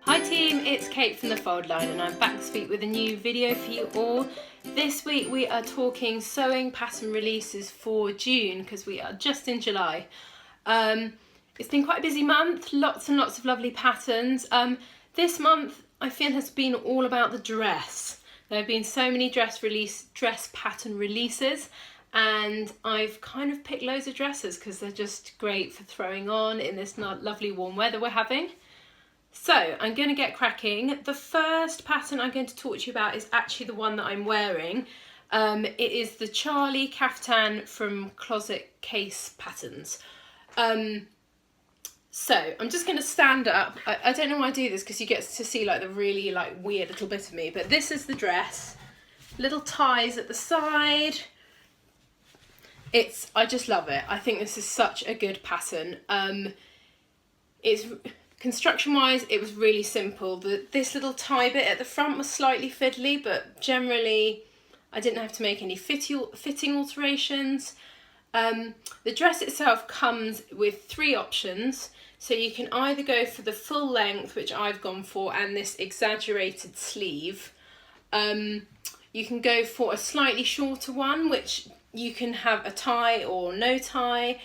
Hi team, it's Kate from the Fold Line and I'm back this week with a new video for you all. This week we are talking sewing pattern releases for June because we are just in July. It's been quite a busy month, lots and lots of lovely patterns. This month I feel has been all about the dress. There have been so many dress pattern releases, and I've kind of picked loads of dresses because they're just great for throwing on in this lovely warm weather we're having. So I'm going to get cracking. The first pattern I'm going to talk to you about is actually the one that I'm wearing. It is the Charley Captain from Closet Case Patterns. So I'm just going to stand up. I don't know why I do this because you get to see like the really like weird little bit of me, but this is the dress. Little ties at the side. I just love it. I think this is such a good pattern. Construction wise, it was really simple. This little tie bit at the front was slightly fiddly, but generally I didn't have to make any fitting alterations. The dress itself comes with 3 options. So you can either go for the full length, which I've gone for, and this exaggerated sleeve. You can go for a slightly shorter one, which you can have a tie or no tie.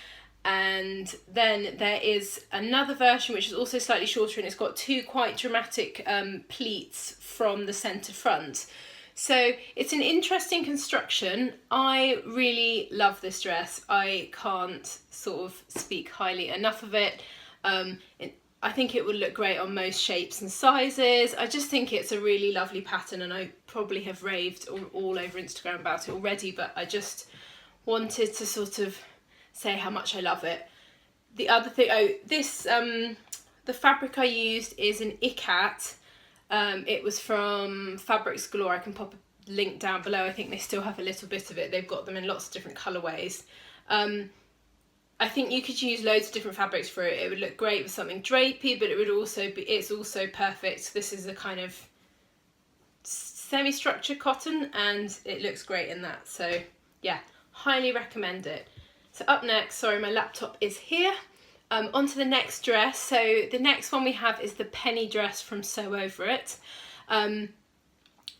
And then there is another version which is also slightly shorter, and it's got 2 quite dramatic pleats from the centre front. So it's an interesting construction. I really love this dress. I can't sort of speak highly enough of it. I think it would look great on most shapes and sizes. I just think it's a really lovely pattern, and I probably have raved all over Instagram about it already, but I just wanted to sort of say how much I love it. The other thing, the fabric I used is an Ikat. It was from Fabrics Galore. I can pop a link down below. I think they still have a little bit of it. They've got them in lots of different colourways. I think you could use loads of different fabrics for it. It would look great with something drapey, but it's also perfect. This is a kind of semi-structured cotton, and it looks great in that. So yeah, highly recommend it. So up next, sorry, my laptop is here. On to the next dress. So the next one we have is the penny dress from Sew Over It.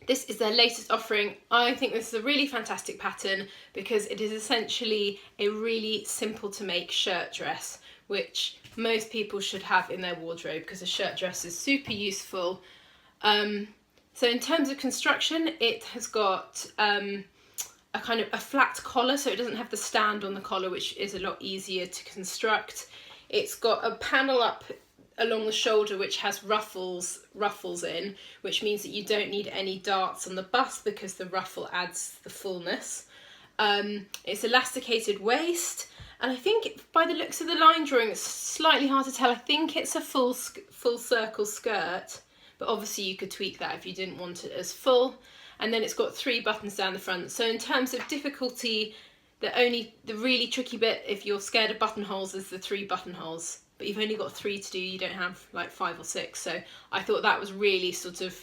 This is their latest offering. I think this is a really fantastic pattern because it is essentially a really simple to make shirt dress, which most people should have in their wardrobe because a shirt dress is super useful. So in terms of construction, it has got a kind of a flat collar, so it doesn't have the stand on the collar, which is a lot easier to construct. It's got a panel up along the shoulder which has ruffles in, which means that you don't need any darts on the bust because the ruffle adds the fullness. It's elasticated waist, and I think by the looks of the line drawing, it's slightly hard to tell. I think it's a full circle skirt, but obviously you could tweak that if you didn't want it as full. And then it's got 3 buttons down the front. So in terms of difficulty, the really tricky bit, if you're scared of buttonholes, is the 3 buttonholes. But you've only got 3 to do, you don't have like 5 or 6. So I thought that was really sort of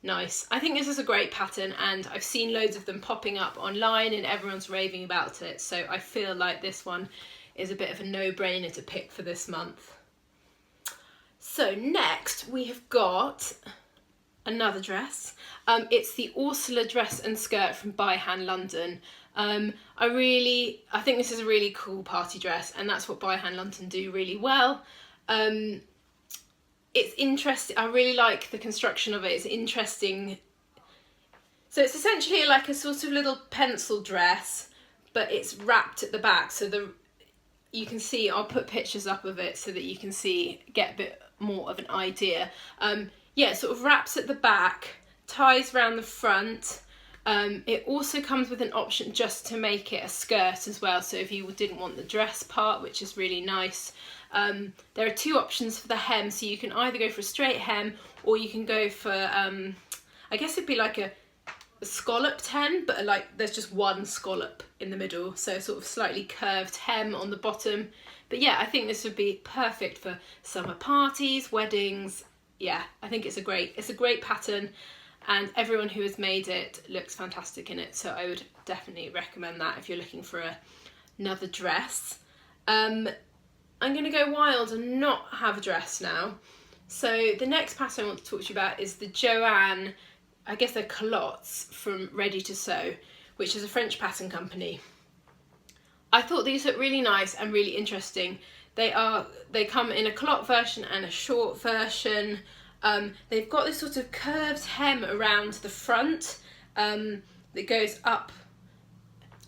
nice. I think this is a great pattern, and I've seen loads of them popping up online and everyone's raving about it. So I feel like this one is a bit of a no-brainer to pick for this month. So next we have got another dress. It's the Ursula dress and skirt from By Hand London. I think this is a really cool party dress, and that's what By Hand London do really well. It's interesting. I really like the construction of it. It's interesting. So it's essentially like a sort of little pencil dress, but it's wrapped at the back. So you can see, I'll put pictures up of it so that you can get a bit more of an idea. Yeah, it sort of wraps at the back, ties around the front. It also comes with an option just to make it a skirt as well. So if you didn't want the dress part, which is really nice. There are 2 options for the hem. So you can either go for a straight hem, or you can go for, I guess it'd be like a scalloped hem, but like there's just one scallop in the middle. So sort of slightly curved hem on the bottom. But yeah, I think this would be perfect for summer parties, weddings. Yeah, I think it's a great pattern, and everyone who has made it looks fantastic in it. So I would definitely recommend that if you're looking for another dress. I'm going to go wild and not have a dress now So the next pattern I want to talk to you about is the Joanne, I guess they're culottes from Ready to Sew, which is a French pattern company. I thought these looked really nice and really interesting. They come in a culotte version and a short version. They've got this sort of curved hem around the front that goes up.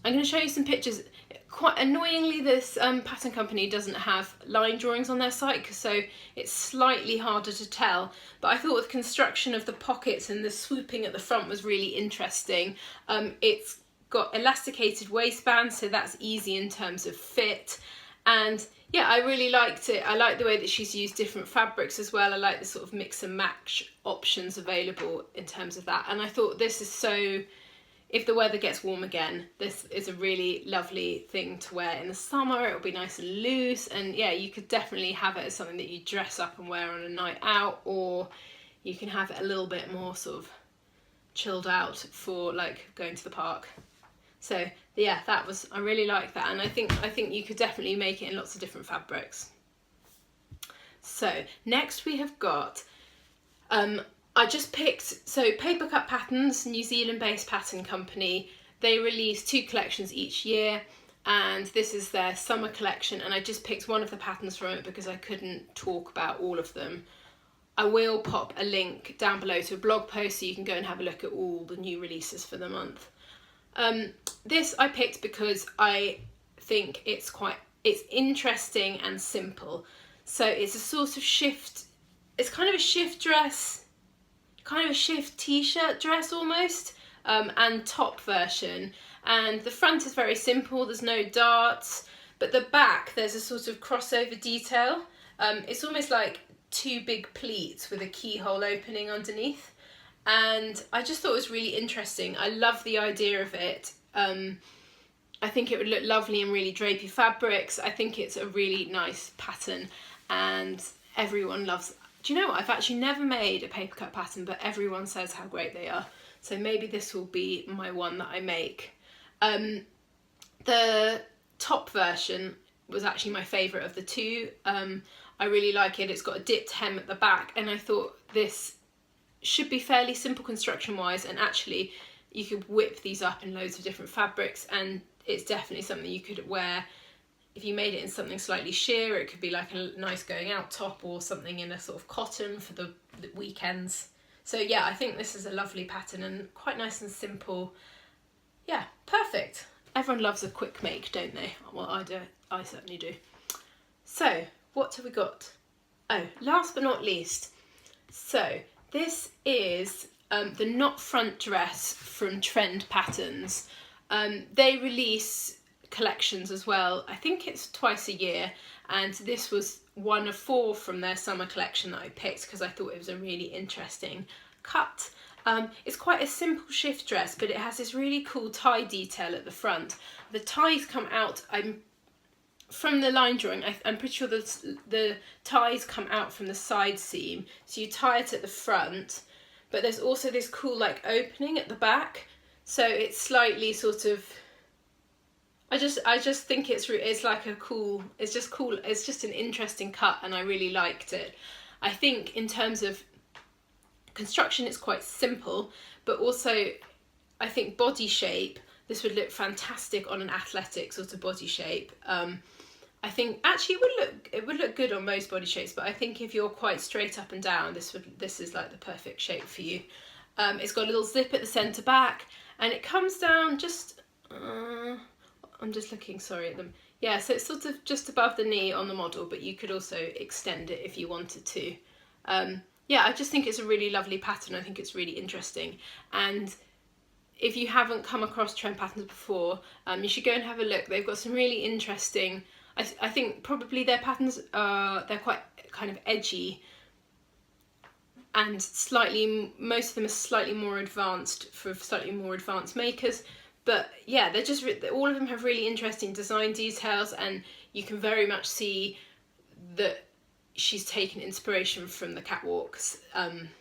I'm going to show you some pictures. Quite annoyingly, this pattern company doesn't have line drawings on their site, so it's slightly harder to tell. But I thought the construction of the pockets and the swooping at the front was really interesting. It's got elasticated waistbands, so that's easy in terms of fit. And yeah, I really liked it. I like the way that she's used different fabrics as well. I like the sort of mix and match options available in terms of that. And I thought this is so, if the weather gets warm again, this is a really lovely thing to wear in the summer. It'll be nice and loose, and yeah, you could definitely have it as something that you dress up and wear on a night out, or you can have it a little bit more sort of chilled out for like going to the park. So yeah, I really like that, and I think you could definitely make it in lots of different fabrics. So next we have got I just picked, so Papercut Patterns, New Zealand-based pattern company. They release 2 collections each year, and this is their summer collection, and I just picked one of the patterns from it because I couldn't talk about all of them. I will pop a link down below to a blog post so you can go and have a look at all the new releases for the month. This I picked because I think it's interesting and simple. So it's a sort of shift, it's kind of a shift dress, kind of a shift t-shirt dress almost, and top version. And the front is very simple, there's no darts, but the back there's a sort of crossover detail. It's almost like 2 big pleats with a keyhole opening underneath. And I just thought it was really interesting. I love the idea of it. I think it would look lovely in really drapey fabrics. I think it's a really nice pattern, and everyone loves. Do you know what? I've actually never made a Papercut pattern, but everyone says how great they are. So maybe this will be my one that I make. The top version was actually my favourite of the 2. I really like it. It's got a dipped hem at the back, and I thought this should be fairly simple construction wise, and actually you could whip these up in loads of different fabrics, and it's definitely something you could wear if you made it in something slightly sheer. It could be like a nice going out top, or something in a sort of cotton for the weekends. So yeah, I think this is a lovely pattern and quite nice and simple. Yeah, perfect. Everyone loves a quick make, don't they? Well, I do. I certainly do. So what have we got? Oh, last but not least, so this is the knot front dress from Trend Patterns. They release collections as well. I think it's twice a year, and this was one of 4 from their summer collection that I picked because I thought it was a really interesting cut. It's quite a simple shift dress, but it has this really cool tie detail at the front. The ties come out, from the line drawing, I'm pretty sure the ties come out from the side seam, so you tie it at the front, but there's also this cool like opening at the back, so it's slightly sort of, I just think it's like a cool, it's just cool, it's just an interesting cut, and I really liked it. I think in terms of construction it's quite simple, but also I think body shape, this would look fantastic on an athletic sort of body shape. I think actually it would look good on most body shapes, but I think if you're quite straight up and down, this is like the perfect shape for you. It's got a little zip at the centre back, and it comes down just, I'm just looking, sorry, at them. Yeah, so it's sort of just above the knee on the model, but you could also extend it if you wanted to. Yeah, I just think it's a really lovely pattern. I think it's really interesting, and if you haven't come across Trend Patterns before, you should go and have a look. They've got some really interesting, I think probably their patterns they're quite kind of edgy, and most of them are slightly more advanced for slightly more advanced makers. But yeah, they're just, all of them have really interesting design details, and you can very much see that she's taken inspiration from the catwalks.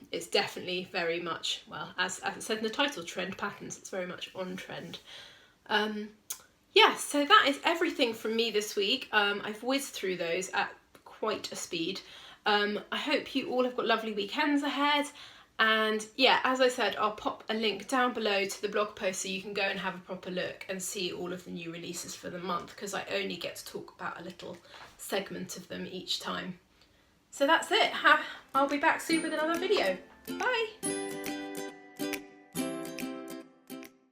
It's definitely very much, well, as it said in the title, Trend Patterns, it's very much on trend. Yeah, so that is everything from me this week. I've whizzed through those at quite a speed. I hope you all have got lovely weekends ahead. And yeah, as I said, I'll pop a link down below to the blog post so you can go and have a proper look and see all of the new releases for the month, because I only get to talk about a little segment of them each time. So that's it. I'll be back soon with another video. Bye!